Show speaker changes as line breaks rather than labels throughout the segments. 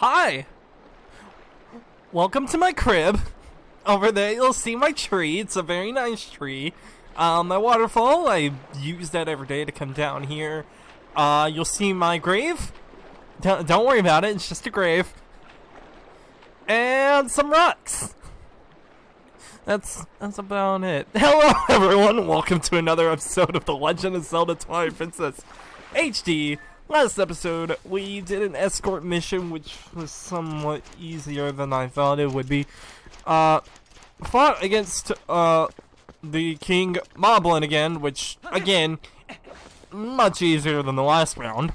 Hi! Welcome to my crib. Over there you'll see my tree. It's a very nice tree. My waterfall, I use that every day to come down here. You'll see my grave. Don't worry about it, it's just a grave. And some rocks. That's about it. Hello everyone, welcome to another episode of The Legend of Zelda Twilight Princess HD. Last episode, we did an escort mission, which was somewhat easier than I thought it would be. Fought against, the King Moblin again, which, again, much easier than the last round.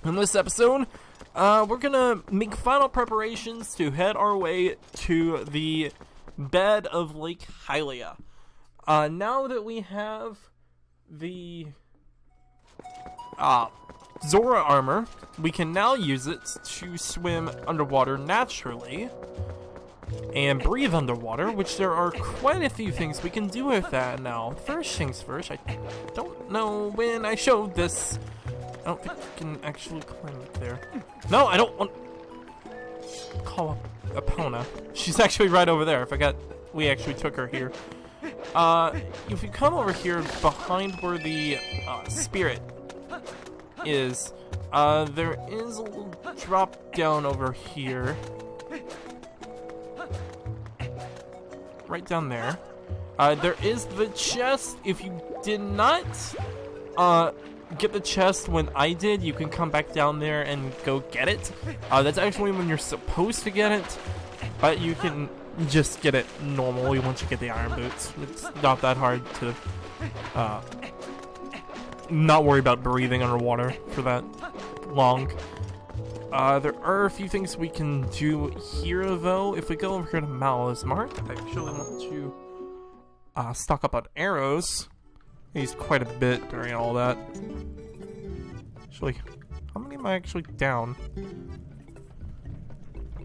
In this episode, we're gonna make final preparations to head our way to the bed of Lake Hylia. Now that we have the, Zora armor, we can now use it to swim underwater naturally and breathe underwater, which there are quite a few things we can do with that now. First things first, I don't know when I showed this. I don't think you can actually climb up there. No, I don't want to call up Epona. She's actually right over there. I forgot we actually took her here. If you come over here behind where the spirit is, there is a little drop down over here. Right down there. There is the chest. If you did not get the chest when I did, you can come back down there and go get it. That's actually when you're supposed to get it, but you can just get it normally once you get the iron boots. It's not that hard to not worry about breathing underwater for that long. There are a few things we can do here, though. If we go over here to Mal's Mark, I actually want to stock up on arrows. I used quite a bit during all that. Actually, how many am I actually down?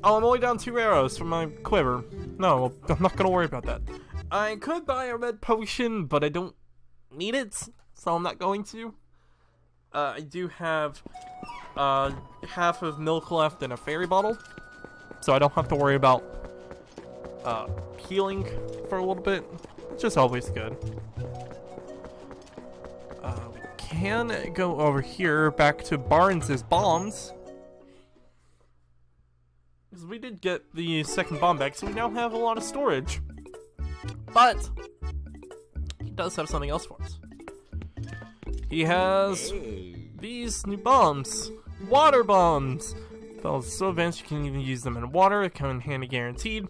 Oh, I'm only down 2 arrows from my quiver. No, I'm not gonna worry about that. I could buy a red potion, but I don't need it, so I'm not going to. I do have half of milk left in a fairy bottle, so I don't have to worry about healing for a little bit, which is always good. We can go over here back to Barnes' bombs, because we did get the second bomb back, so we now have a lot of storage. But he does have something else for us. He has these new bombs. Water bombs! They're so advanced you can even use them in water. They come in handy guaranteed.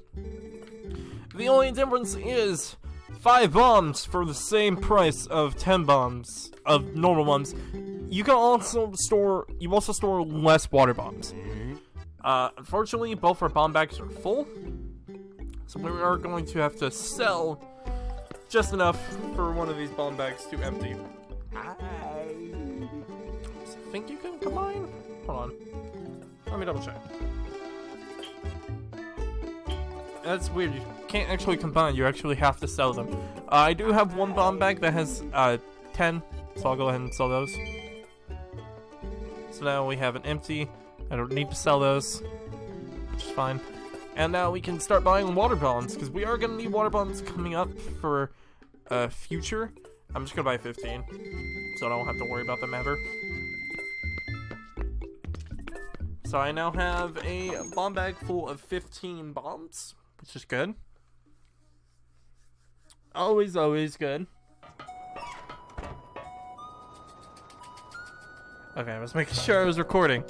The only difference is 5 bombs for the same price of 10 bombs of normal bombs. You can also store less water bombs. Unfortunately, both our bomb bags are full, so we are going to have to sell just enough for one of these bomb bags to empty. I think you can combine? Hold on. Let me double check. That's weird. You can't actually combine. You actually have to sell them. I do have one bomb bag that has 10, so I'll go ahead and sell those. So now we have an empty. I don't need to sell those, which is fine. And now we can start buying water bombs, because we are going to need water bombs coming up for future. I'm just going to buy 15, so I don't have to worry about them ever. So I now have a bomb bag full of 15 bombs, which is good. Always, always good. Okay, I was making sure I was recording,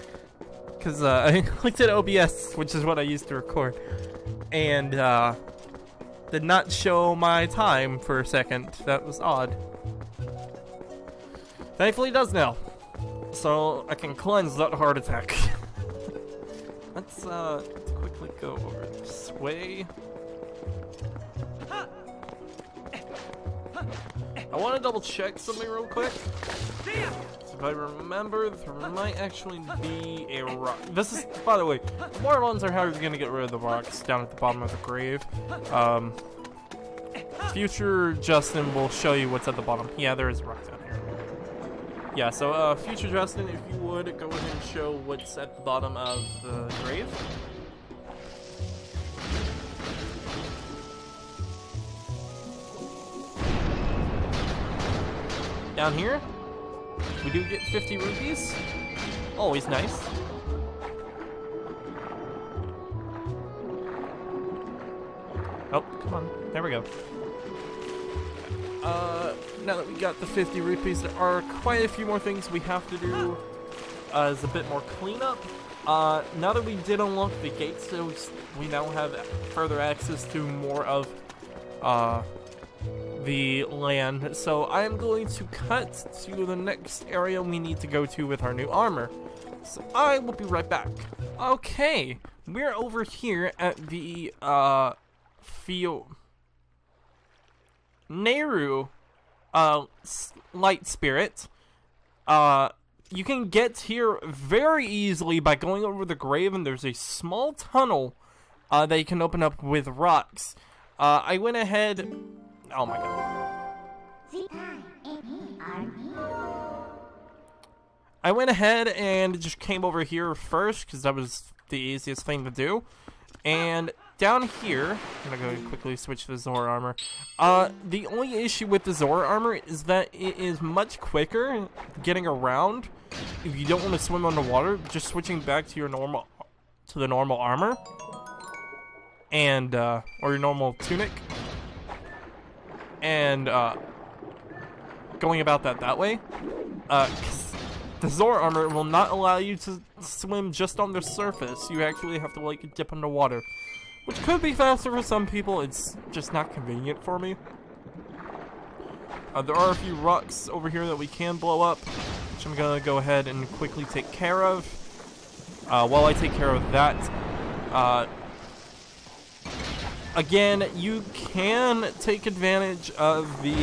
because I clicked at OBS, which is what I used to record, and did not show my time for a second. That was odd. Thankfully it does now, so I can cleanse that heart attack. Let's quickly go over this way. I want to double check something real quick. So if I remember, there might actually be a rock. This is, by the way, more ones are how you're gonna get rid of the rocks down at the bottom of the grave. Future Justin will show you what's at the bottom. Yeah, there is a rock down here. Yeah, so future Justin, if you would go ahead and show what's at the bottom of the grave. Down here, we do get 50 rupees. Always nice. Oh, come on. There we go. Now that we got the 50 rupees, there are quite a few more things we have to do as a bit more cleanup. Now that we did unlock the gates, so we now have further access to more of the land. So I am going to cut to the next area we need to go to with our new armor. So I will be right back. Okay, we're over here at the field. Nehru light spirit. You can get here very easily by going over the grave, and there's a small tunnel that you can open up with rocks. I went ahead. Oh my god. I went ahead and just came over here first because that was the easiest thing to do. And down here, I'm gonna go quickly switch to the Zora armor. The only issue with the Zora armor is that it is much quicker getting around if you don't want to swim underwater. Just switching back to your the normal armor and or your normal tunic, and going about that way. 'Cause the Zora armor will not allow you to swim just on the surface. You actually have to like dip underwater, which could be faster for some people. It's just not convenient for me. There are a few rocks over here that we can blow up, which I'm gonna go ahead and quickly take care of. While I take care of that, again, you can take advantage of the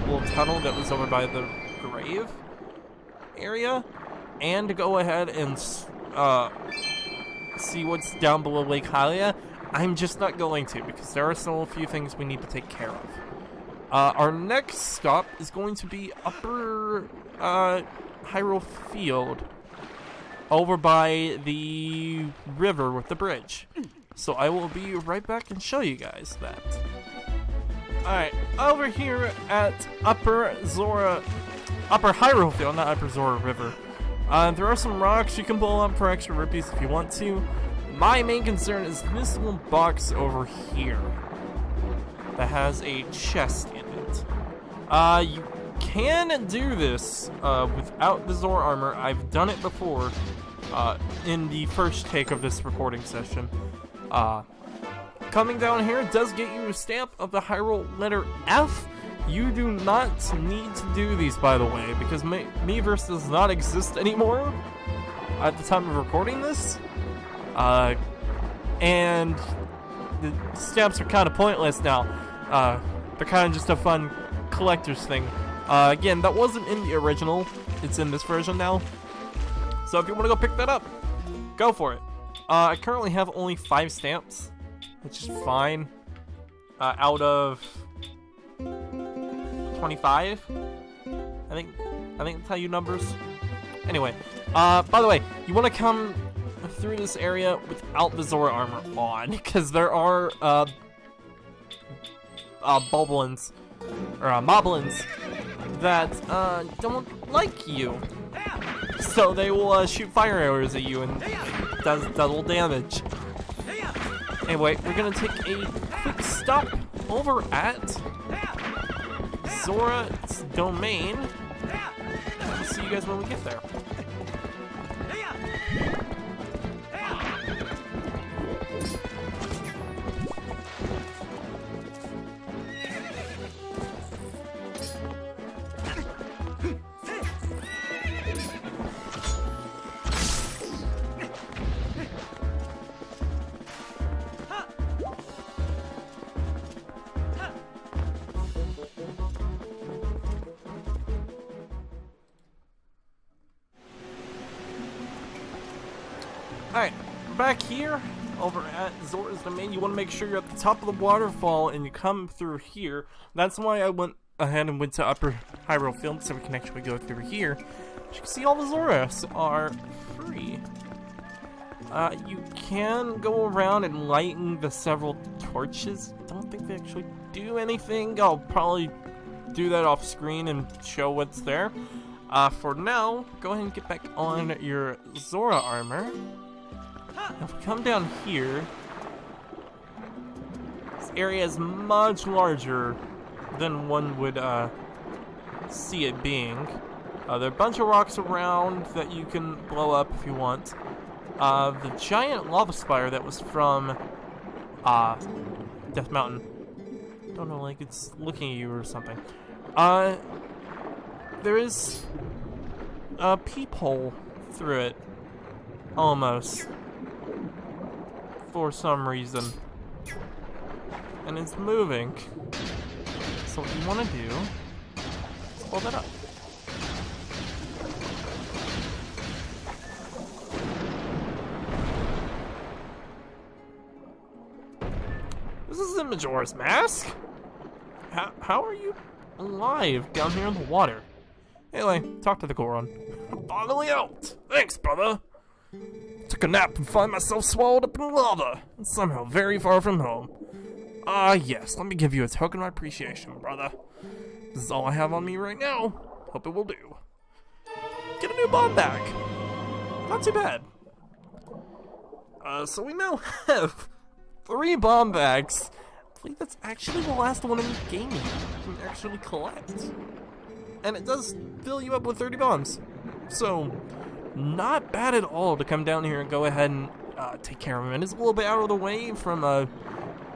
little tunnel that was over by the grave area, and go ahead and see what's down below Lake Hylia. I'm just not going to, because there are still a few things we need to take care of. Our next stop is going to be Upper Hyrule Field, over by the river with the bridge. So I will be right back and show you guys that. Alright, over here at Upper Hyrule Field, not Upper Zora River. There are some rocks you can blow up for extra rupees if you want to. My main concern is this little box over here that has a chest in it. You can do this without the Zora armor. I've done it before in the first take of this recording session. Coming down here does get you a stamp of the Hyrule letter F. You do not need to do these, by the way, because Miiverse does not exist anymore at the time of recording this. And the stamps are kind of pointless now. They're kind of just a fun collector's thing. Again, that wasn't in the original. It's in this version now. So if you want to go pick that up, go for it. I currently have only 5 stamps, which is fine. Out of 25, I think that's how you numbers. Anyway, by the way, you want to come through this area without the Zora armor on, because there are boblins or moblins that don't like you, so they will shoot fire arrows at you and does double damage. Anyway, we're gonna take a quick stop over at Zora's domain. I'll see you guys when we get there. Alright, back here, over at Zora's domain, you want to make sure you're at the top of the waterfall and you come through here. That's why I went ahead and went to Upper Hyrule Field so we can actually go through here. As you can see, all the Zoras are free. You can go around and lighten the several torches. Don't think they actually do anything. I'll probably do that off screen and show what's there. For now, go ahead and get back on your Zora armor. If we come down here, this area is much larger than one would see it being. There are a bunch of rocks around that you can blow up if you want. The giant lava spire that was from Death Mountain. Don't know, like it's looking at you or something. There is a peephole through it, almost, for some reason, and it's moving. So what you want to do is pull that up. This isn't Majora's Mask. How are you alive down here in the water? Anyway, talk to the Goron. I'm finally out. Thanks, brother. Took a nap and find myself swallowed up in lava, and somehow very far from home. Yes, let me give you a token of appreciation, brother. This is all I have on me right now. Hope it will do. Get a new bomb back. Not too bad. So we now have 3 bomb bags. I believe that's actually the last one in the game you can actually collect. And it does fill you up with 30 bombs. So, not bad at all to come down here and go ahead and take care of him. And it's a little bit out of the way from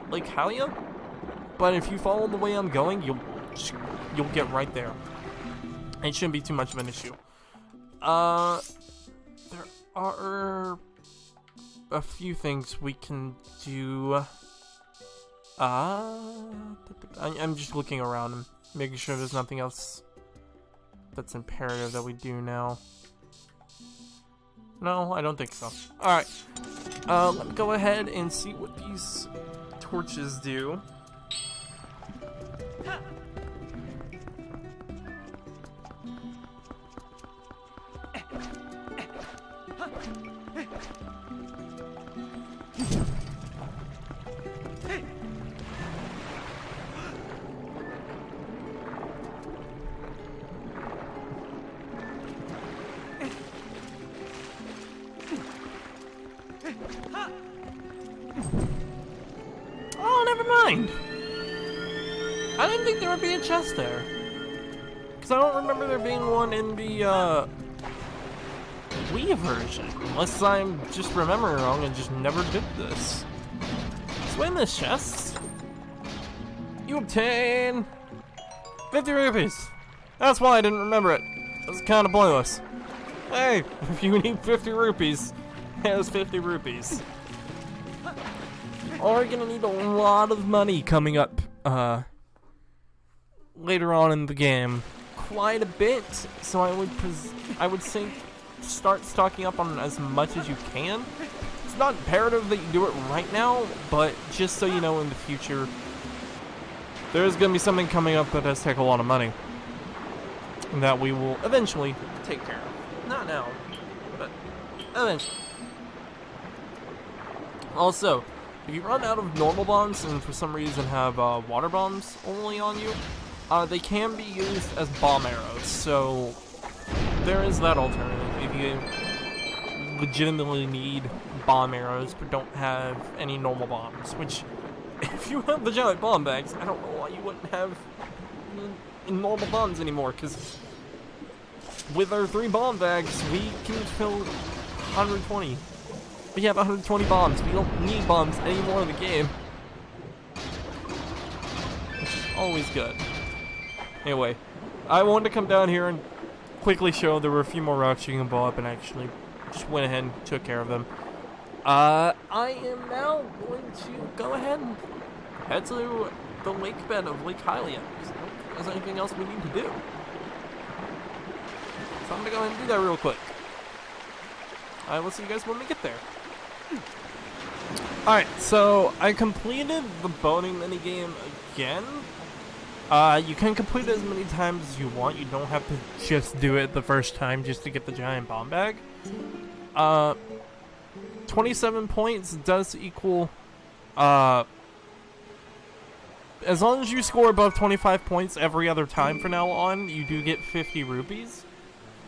Lake Hylia, but if you follow the way I'm going, you'll get right there. It shouldn't be too much of an issue. There are a few things we can do. I'm just looking around and making sure there's nothing else that's imperative that we do now. No, I don't think so. Alright. Let me go ahead and see what these torches do. Oh, never mind. I didn't think there would be a chest there, because I don't remember there being one in the Wii version, unless I'm just remembering wrong and just never did this. So in this chest, you obtain 50 rupees. That's why I didn't remember it. It was kind of pointless. Hey, if you need 50 rupees, here's 50 rupees. Are gonna need a lot of money coming up later on in the game, quite a bit. So I would say start stocking up on as much as you can. It's not imperative that you do it right now, but just so you know in the future, there's gonna be something coming up that does take a lot of money that we will eventually take care of. Not now, but eventually. Also, if you run out of normal bombs and for some reason have water bombs only on you, they can be used as bomb arrows, so there is that alternative if you legitimately need bomb arrows but don't have any normal bombs, which if you have the giant bomb bags, I don't know why you wouldn't have normal bombs anymore, because with our 3 bomb bags, we can fill 120. We have 120 bombs. We don't need bombs anymore in the game. Which is always good. Anyway, I wanted to come down here and quickly show there were a few more rocks you can blow up, and actually just went ahead and took care of them. I am now going to go ahead and head to the lakebed of Lake Hylia, because I don't think there's anything else we need to do. So I'm going to go ahead and do that real quick. We'll see you guys when we get there. Alright, so I completed the boating minigame again. You can complete it as many times as you want. You don't have to just do it the first time just to get the giant bomb bag. 27 points does equal, as long as you score above 25 points every other time from now on, you do get 50 rupees,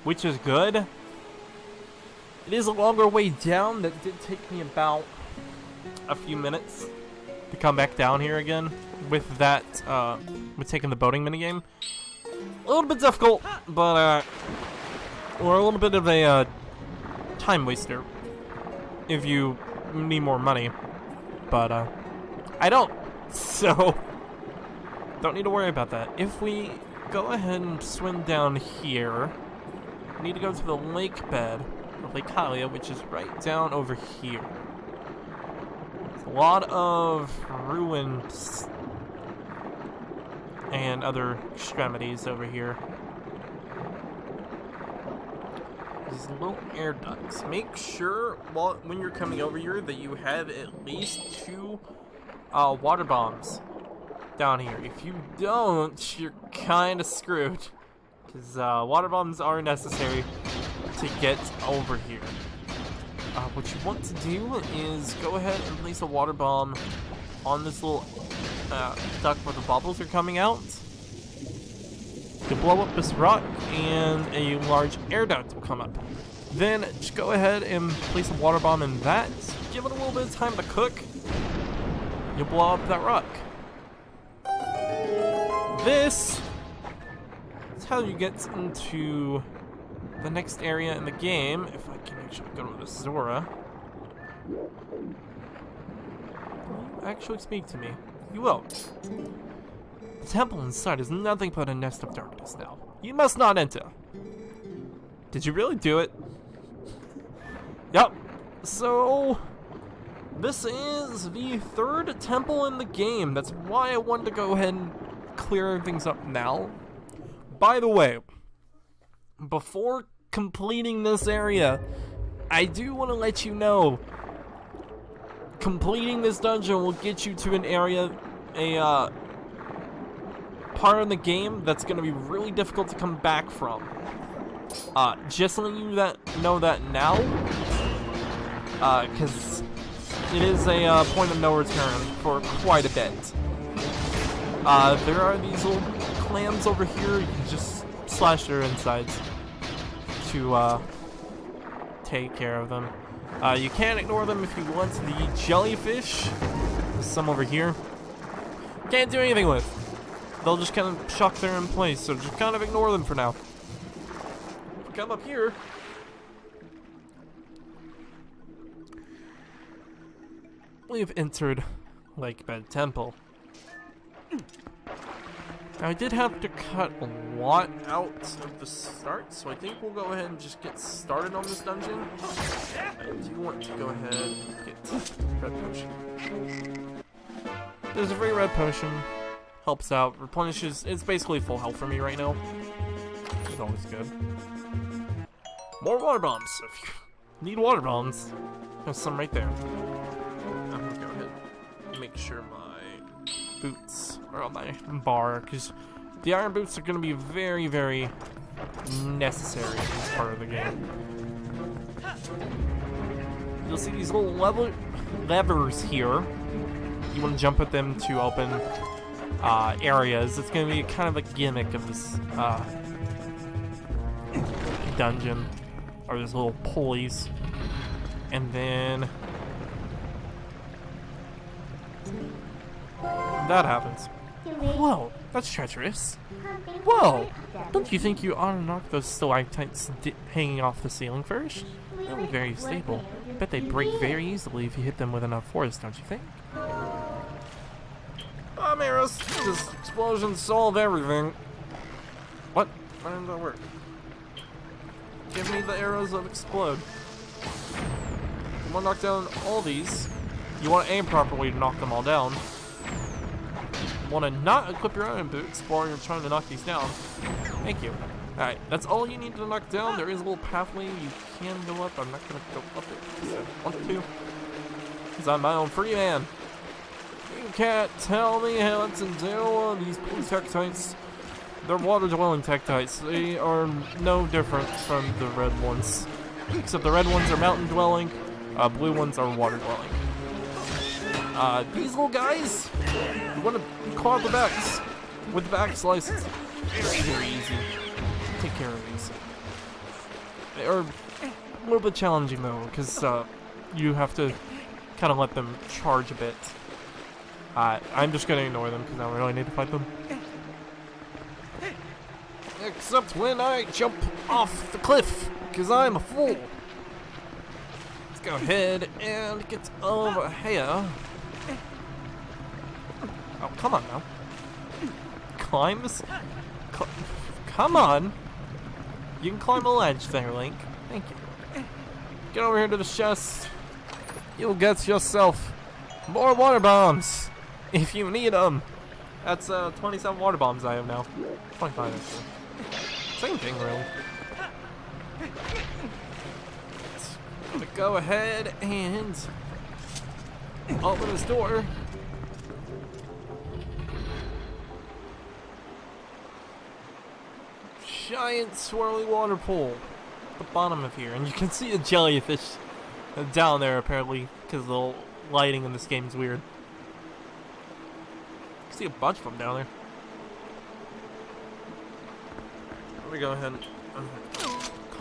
which is good. It is a longer way down. That did take me about a few minutes to come back down here again with that, with taking the boating minigame. A little bit difficult, but, or a little bit of a, time waster if you need more money. But, I don't, so don't need to worry about that. If we go ahead and swim down here, we need to go to the lake bed of Lake Hylia, which is right down over here. There's a lot of ruins and other extremities over here. These little air ducts. Make sure when you're coming over here that you have at least 2 water bombs down here. If you don't, you're kind of screwed, because water bombs are necessary to get over here. What you want to do is go ahead and place a water bomb on this little duct where the bubbles are coming out to blow up this rock, and a large air duct will come up. Then just go ahead and place a water bomb in that. Give it a little bit of time to cook. You'll blow up that rock. This is how you get into the next area in the game. If I can actually go to the Zora. Will you actually speak to me? You will. The temple inside is nothing but a nest of darkness now. You must not enter. Did you really do it? Yep. So, this is the 3rd temple in the game. That's why I wanted to go ahead and clear things up now. By the way, before completing this area, I do want to let you know, completing this dungeon will get you to an area, part of the game that's going to be really difficult to come back from. Just letting you know that now, because it is a point of no return for quite a bit. There are these little clams over here. You can just slash their insides to take care of them. You can ignore them if you want. The jellyfish, there's some over here, can't do anything with. They'll just kind of shock there in place, so just kind of ignore them for now. If we come up here, we've entered Lakebed Temple. Now, I did have to cut a lot out of the start, so I think we'll go ahead and just get started on this dungeon. I do want to go ahead and get red potion. There's a free red potion. Helps out, replenishes. It's basically full health for me right now. It's always good. More water bombs. If you need water bombs, there's some right there. I'm gonna go ahead and make sure my boots are on my bar, because the iron boots are going to be very, very necessary in this part of the game. You'll see these little levers here. You want to jump at them to open areas. It's going to be kind of a gimmick of this dungeon, or these little pulleys. And then that happens. Whoa, that's treacherous. Whoa, don't you think you ought to knock those stalactites hanging off the ceiling first? They're very stable. Bet they break very easily if you hit them with enough force, don't you think? Arrows, this explosions solve everything. What? Why didn't that work? Give me the arrows that explode. You want to knock down all these. You want to aim properly to knock them all down. You want to not equip your iron boots while you're trying to knock these down. Thank you. Alright, that's all you need to knock down. There is a little pathway you can go up. I'm not going to go up it because I want to. Because I'm my own free man. You can't tell me what to do. These blue Tektites, they're water-dwelling Tektites. They are no different from the red ones. Except the red ones are mountain-dwelling, blue ones are water-dwelling. These little guys, you want to claw the backs with the back slices. Very, very easy. Take care of these. They are a little bit challenging though, because you have to kind of let them charge a bit. I'm just going to ignore them because I don't really need to fight them. Except when I jump off the cliff, because I'm a fool. Let's go ahead and get over here. Oh, come on now. Climb this. Come on. You can climb a ledge there, Link. Thank you. Get over here to the chest. You'll get yourself more water bombs if you need them. That's 27 water bombs I have now. 25 actually. Same thing, really. I'm gonna go ahead and open this door. Giant swirly water pool at the bottom of here, and you can see a jellyfish down there apparently because the lighting in this game is weird. I see a bunch of them down there. Let me go ahead and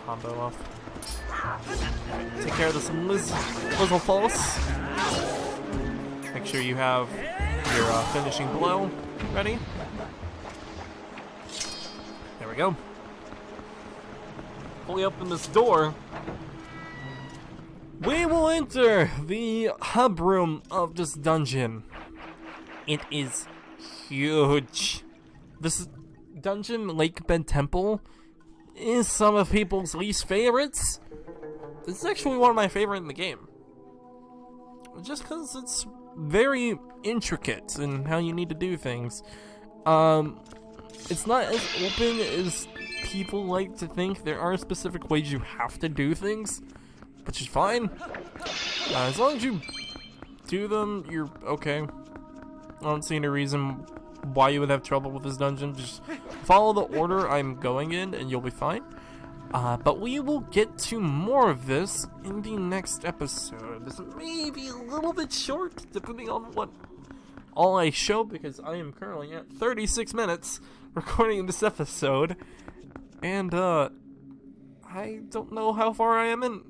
combo off. Take care of this Lizzle Falls. Make sure you have your finishing blow ready. There we go. Fully open this door. We will enter the hub room of this dungeon. It is huge. This dungeon, Lakebed Temple, is some of people's least favorites. This is actually one of my favorite in the game. Just because it's very intricate in how you need to do things. It's not as open as people like to think. There are specific ways you have to do things, which is fine. As long as you do them, you're okay. I don't see any reason why you would have trouble with this dungeon. Just follow the order I'm going in and you'll be fine. But we will get to more of this in the next episode. This may be a little bit short, depending on what all I show, because I am currently at 36 minutes recording this episode. And, I don't know how far I am in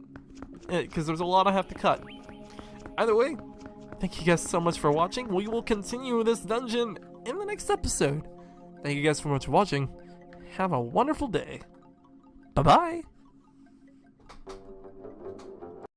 it, because there's a lot I have to cut. Either way, thank you guys so much for watching. We will continue this dungeon in the next episode. Thank you guys so much for watching. Have a wonderful day. Bye-bye.